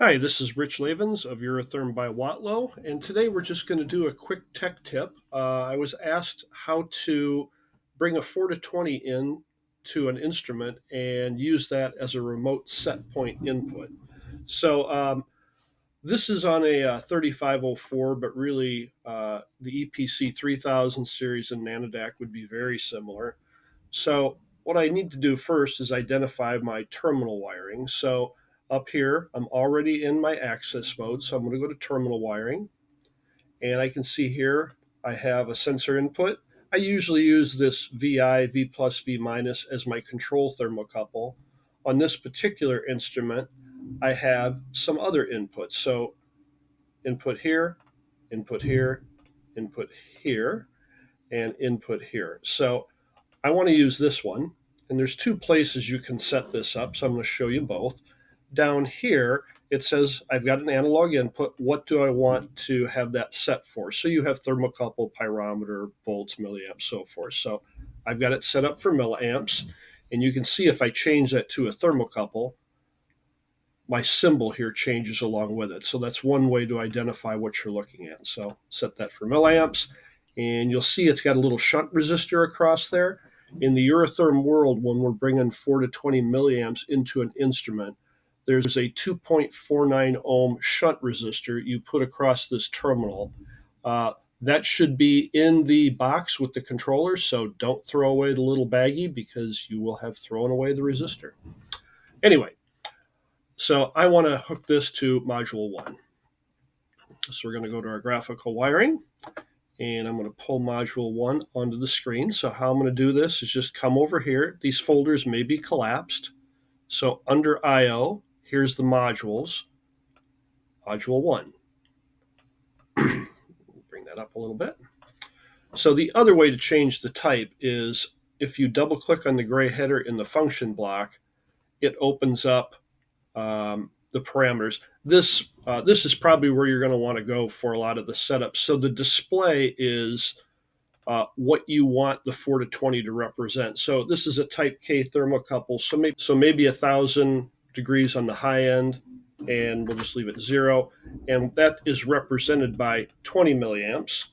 Hi, this is Rich Lavens of Eurotherm by Watlow, and today we're just going to do a quick tech tip. I was asked how to bring a 4 to 20 in to an instrument and use that as a remote set point input. So this is on a 3504, but really the EPC 3000 series and nanodac would be very similar. So what I need to do first is identify my terminal wiring. So up here, I'm already in my access mode. So I'm going to go to terminal wiring, and I can see here I have a sensor input. I usually use this VI, V plus, V minus as my control thermocouple. On this particular instrument, I have some other inputs. So input here, input here, input here, and input here. So I want to use this one, and there's two places you can set this up, so I'm going to show you both. Down here, it says I've got an analog input. What do I want to have that set for? So you have thermocouple, pyrometer, volts, milliamps, so forth. So I've got it set up for milliamps, and you can see if I change that to a thermocouple, my symbol here changes along with it. So that's one way to identify what you're looking at. So set that for milliamps, and you'll see it's got a little shunt resistor across there. In the Eurotherm world, when we're bringing 4 to 20 milliamps into an instrument, there's a 2.49 ohm shunt resistor you put across this terminal. That should be in the box with the controller, so don't throw away the little baggie because you will have thrown away the resistor. Anyway, so I want to hook this to module 1. So we're going to go to our graphical wiring, and I'm going to pull module 1 onto the screen. So how I'm going to do this is just come over here. These folders may be collapsed. So under I/O, here's the modules. Module 1. Bring that up a little bit. So the other way to change the type is if you double click on the gray header in the function block, it opens up the parameters. This is probably where you're going to want to go for a lot of the setups. So the display is what you want the 4 to 20 to represent. So this is a type K thermocouple. So maybe 1,000 degrees on the high end, and we'll just leave it 0. And that is represented by 20 milliamps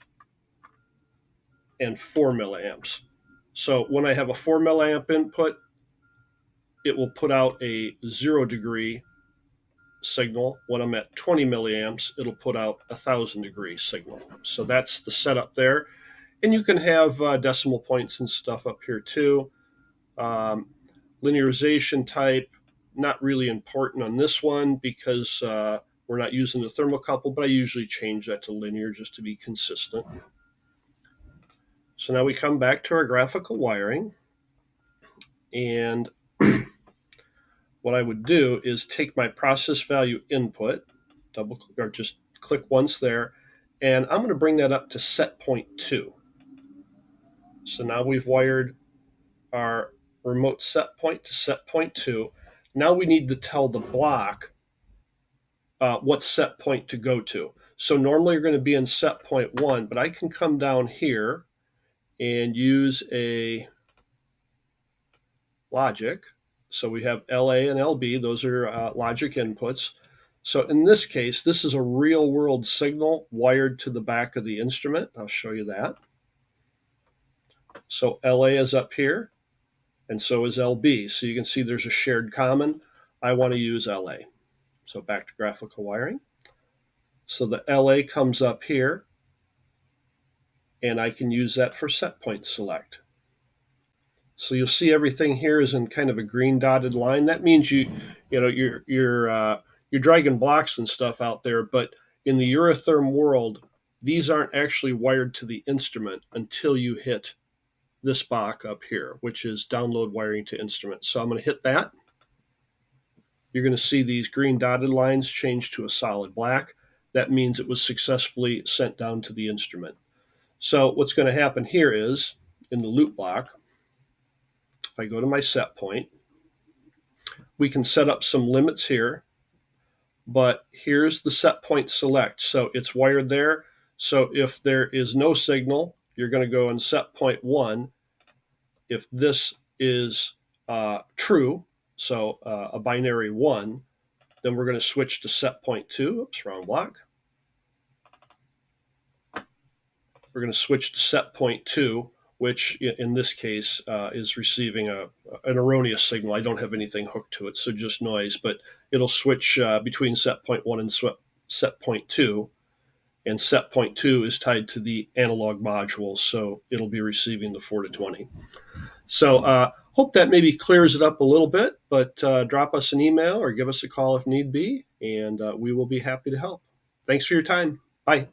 and 4 milliamps. So when I have a 4 milliamp input, it will put out a 0 degree signal. When I'm at 20 milliamps, it'll put out 1,000 degree signal. So that's the setup there. And you can have decimal points and stuff up here too. Linearization type, not really important on this one because we're not using the thermocouple, but I usually change that to linear just to be consistent. So now we come back to our graphical wiring, and what I would do is take my process value input, double click, or just click once there, and I'm going to bring that up to set point 2. So now we've wired our remote set point to set point 2. Now we need to tell the block what set point to go to. So normally you're going to be in set point 1, but I can come down here and use a logic. So we have LA and LB, those are logic inputs. So in this case, this is a real world signal wired to the back of the instrument. I'll show you that. So LA is up here, and so is LB. So you can see there's a shared common. I want to use LA. So back to graphical wiring. So the LA comes up here, and I can use that for set point select. So you'll see everything here is in kind of a green dotted line. That means you're dragging blocks and stuff out there, but in the Eurotherm world, these aren't actually wired to the instrument until you hit this box up here, which is download wiring to instrument. So I'm going to hit that. You're going to see these green dotted lines change to a solid black. That means it was successfully sent down to the instrument. So what's going to happen here is, in the loop block, if I go to my set point, we can set up some limits here, but here's the set point select. So it's wired there. So if there is no signal, you're going to go in set point 1. If this is true, so a binary 1, Then we're going to switch to set point 2. Oops, wrong block. We're going to switch to set point 2, which in this case is receiving an erroneous signal. I don't have anything hooked to it, so just noise, but it'll switch between set point 1 and set point 2. And set point 2 is tied to the analog module, so it'll be receiving the 4 to 20. So hope that maybe clears it up a little bit, but drop us an email or give us a call if need be, and we will be happy to help. Thanks for your time. Bye.